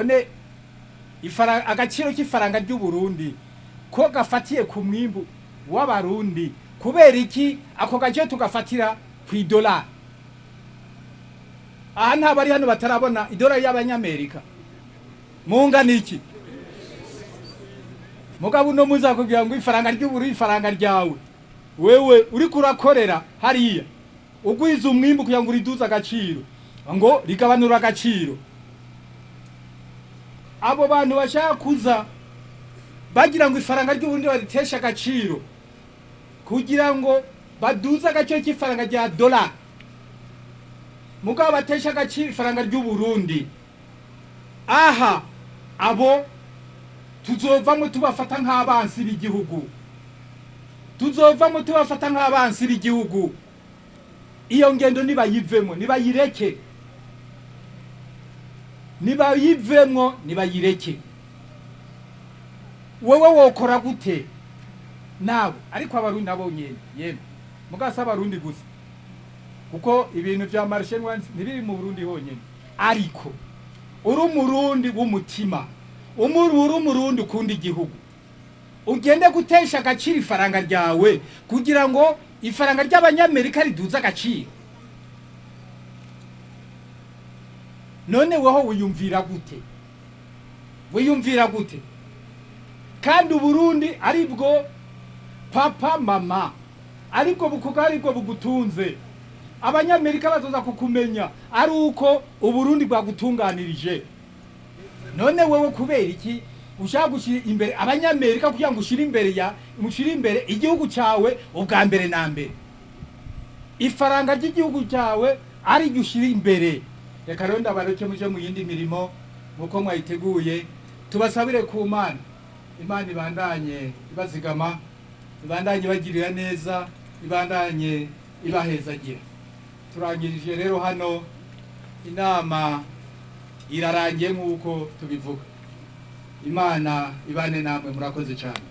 none agaciro k'ifaranga ry'u Burundi ko gafatiye ku mwimbu w'abarundi kubera iki ako gaciro tugafatira ku $? Aha nta bari hano batarabona $1 y'abanyamerika mungana iki mugabo no muza kugira ngo ifaranga ry'u Burundi ifaranga ryawe wewe uri kurakorera hariya ugwiza umwimbu kugira ngo riduza agaciro ngo rigabanura agaciro. Abo bantu bashaka kuza bagira ngo ifaranga ry'u Burundi baritesha agaciro kugira ngo baduze agaciro k'ifaranga rya $, mugabo batesha agaciro ifaranga ry'u Burundi. Aha abo tuzovamo tubafata nk'abansi b'igihugu, tuzovamo tubafata nk'abansi b'igihugu. Iyo ngendo nibayivemo, nibayireke, nibayivemo, nibayireke. Wewe wokora gute nawe? Ariko abarundi nabo nyene yemwe mugasa abarundi gusa kuko ibintu vya marshenwa ntibiri mu Burundi honyene, ariko uri umurundi w'umutima, umurundi ukunda igihugu, ugende gutesha agaciro ifaranga ryawe kugira ngo ifaranga ry'abanyamerika riduza agaciro. None weho wiyumvira gute? Wiyumvira gute? Kandi Burundi aribwo papa mama, ariko bukugaribwo bugutunze. Abanyamerika bazoza kukumenya ari uko Uburundi bwagutunganirije. None wewe kubera iki ushaka gushira imbere abanyamerika kugira ngo ushire imbere igihugu cyawe ubwa mbere na mbere? Ifaranga ry'igihugu cyawe ari gushira imbere. Reka rero ndabareke muje mu yindi mirimo muko mwayiteguye. Tubasabire ku Mana, Imana ibandanye ibazigama, ibandanye bagirira neza, ibandanye ibahezagira. Turangirije rero hano inama irarangiye nk'uko tubivuga. Imana ibane namwe, murakoze cyane.